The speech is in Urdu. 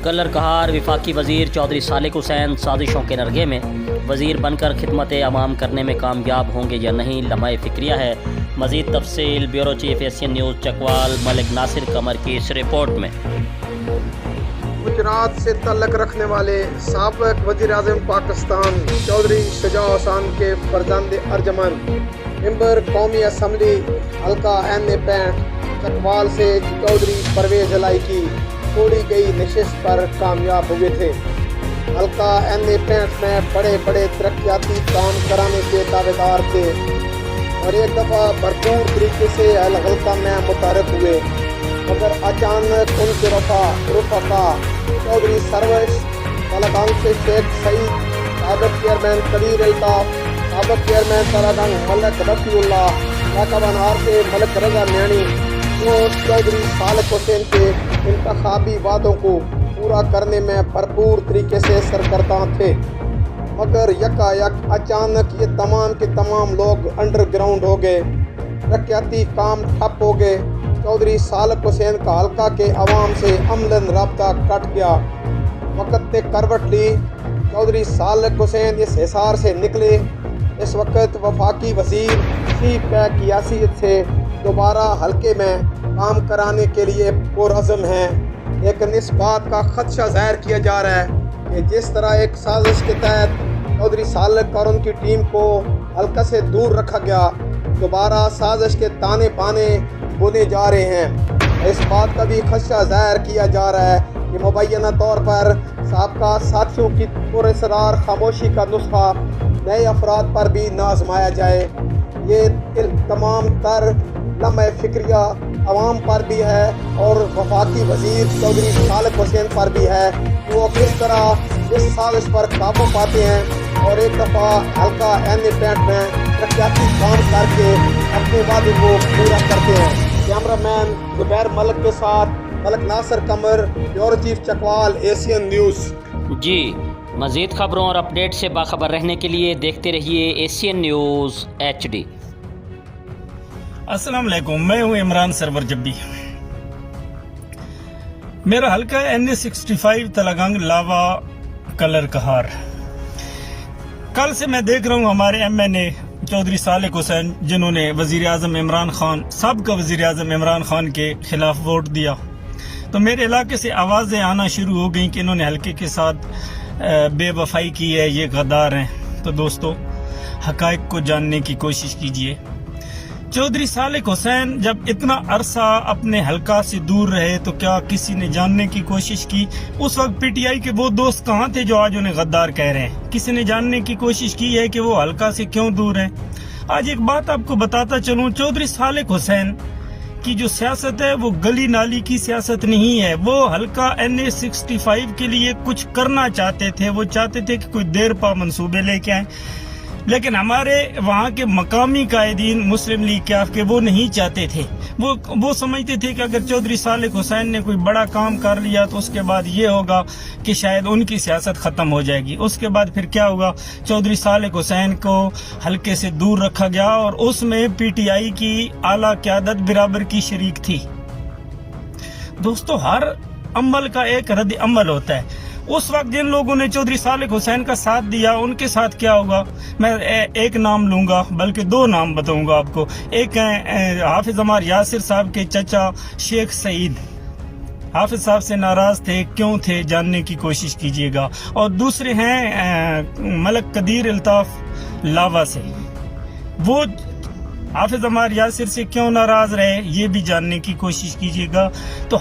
کلر کہار وفاقی وزیر چودھری صالح حسین سازشوں کے نرگے میں وزیر بن کر خدمت عوام کرنے میں کامیاب ہوں گے یا نہیں، لمحہ فکریہ ہے۔ مزید تفصیل bureau chief Asian news Chakwal Malik Nasir Qamar کی اس رپورٹ میں۔ گجرات سے تعلق رکھنے والے سابق وزیر اعظم پاکستان چودھری شجاع حسین کے فرزند ارجمن ممبر قومی اسمبلی حلقہ این65 چکوال سے چودھری پرویز الہی کی چھوڑی گئی نشست پر کامیاب ہوئے تھے۔ حلقہ این65 میں بڑے بڑے ترقیاتی کام کرانے کے دعوے دار تھے اور ایک دفعہ بھرپور طریقے سے حلقہ میں متعارف ہوئے، مگر اچانک ان کے رفقا چودھری سروش تلگنگ سے شیخ سعید، سابق چیئرمین کبیر الطاف، سابق چیئرمین تلگنگ ملک رفیع اللہ، ڈھاکہ بنار سے ملک رضا میانی چودھری صالح حسین کے انتخابی وعدوں کو پورا کرنے میں بھرپور طریقے سے سرگرداں تھے، مگر یکایک اچانک یہ تمام کے تمام لوگ انڈر گراؤنڈ ہو گئے، ترقیاتی کام ٹھپ ہو گئے۔ چودھری صالح حسین کا حلقہ کے عوام سے عملاً رابطہ کٹ گیا۔ وقت نے کروٹ لی، چودھری صالح حسین اس حصار سے نکلے۔ اس وقت وفاقی وزیر چیف پیک کی حیثیت سے دوبارہ حلقے میں کام کرانے کے لیے پرعزم ہیں، لیکن اس بات کا خدشہ ظاہر کیا جا رہا ہے کہ جس طرح ایک سازش کے تحت چودھری صالح اور ان کی ٹیم کو حلقہ سے دور رکھا گیا، دوبارہ سازش کے تانے بانے بنے جا رہے ہیں۔ اس بات کا بھی خدشہ ظاہر کیا جا رہا ہے کہ مبینہ طور پر سابقہ ساتھیوں کی پراسرار خاموشی کا نسخہ نئے افراد پر بھی نہ آزمایا جائے۔ یہ تمام تر لمحہ فکریہ عوام پر بھی ہے اور وفاقی وزیر چودھری صالح حسین پر بھی ہے کہ وہ کس طرح اس سازش پر قابو پاتے ہیں اور ایک دفعہ حلقہ این65 میں ترقیاتی کام کر کے اپنے وعدے کو پورا کرتے ہیں۔ کیمرہ مین زبیر ملک کے ساتھ Malik Nasir Qamar, bureau chief Chakwal, Asian news. جی، مزید خبروں اور اپڈیٹ سے باخبر رہنے کے لیے دیکھتے رہیے ایشین نیوز HD۔ السلام علیکم، میں ہوں عمران سرور جبی۔ میرا حلقہ این65 تلگنگ لاوا کلر کہار۔ کل سے میں دیکھ رہا ہوں ہمارے MNA چودھری صالح حسین، جنہوں نے وزیر اعظم عمران خان، سابقہ وزیر اعظم عمران خان کے خلاف ووٹ دیا، تو میرے علاقے سے آوازیں آنا شروع ہو گئیں کہ انہوں نے حلقے کے ساتھ بے وفائی کی ہے، یہ غدار ہیں۔ تو دوستو، حقائق کو جاننے کی کوشش کیجئے۔ چودھری صالح حسین جب اتنا عرصہ اپنے حلقہ سے دور رہے تو کیا کسی نے جاننے کی کوشش کی اس وقت PTI کے وہ دوست کہاں تھے جو آج انہیں غدار کہہ رہے ہیں؟ کسی نے جاننے کی کوشش کی ہے کہ وہ حلقہ سے کیوں دور ہیں؟ آج ایک بات آپ کو بتاتا چلوں، چودھری صالح حسین کی جو سیاست ہے وہ گلی نالی کی سیاست نہیں ہے۔ وہ حلقہ NA65 کے لیے کچھ کرنا چاہتے تھے، وہ چاہتے تھے کہ کوئی دیر پا منصوبے لے کے آئیں، لیکن ہمارے وہاں کے مقامی قائدین مسلم لیگ کے وہ نہیں چاہتے تھے۔ وہ سمجھتے تھے کہ اگر چودھری صالح حسین نے کوئی بڑا کام کر لیا تو اس کے بعد یہ ہوگا کہ شاید ان کی سیاست ختم ہو جائے گی۔ اس کے بعد پھر کیا ہوگا؟ چودھری صالح حسین کو حلقے سے دور رکھا گیا اور اس میں PTI کی اعلیٰ قیادت برابر کی شریک تھی۔ دوستو، ہر عمل کا ایک رد عمل ہوتا ہے۔ اس وقت جن لوگوں نے چودھری صالح حسین کا ساتھ دیا ان کے ساتھ کیا ہوگا؟ میں ایک نام لوں گا، بلکہ دو نام بتاؤں گا آپ کو۔ ایک ہیں حافظ عمار یاسر صاحب کے چچا شیخ سعید، حافظ صاحب سے ناراض تھے، کیوں تھے جاننے کی کوشش کیجیے گا۔ اور دوسرے ہیں ملک قدیر الطاف لاوا سے، وہ حافظ عمار یاسر سے کیوں ناراض رہے یہ بھی جاننے کی کوشش کیجیے گا۔ تو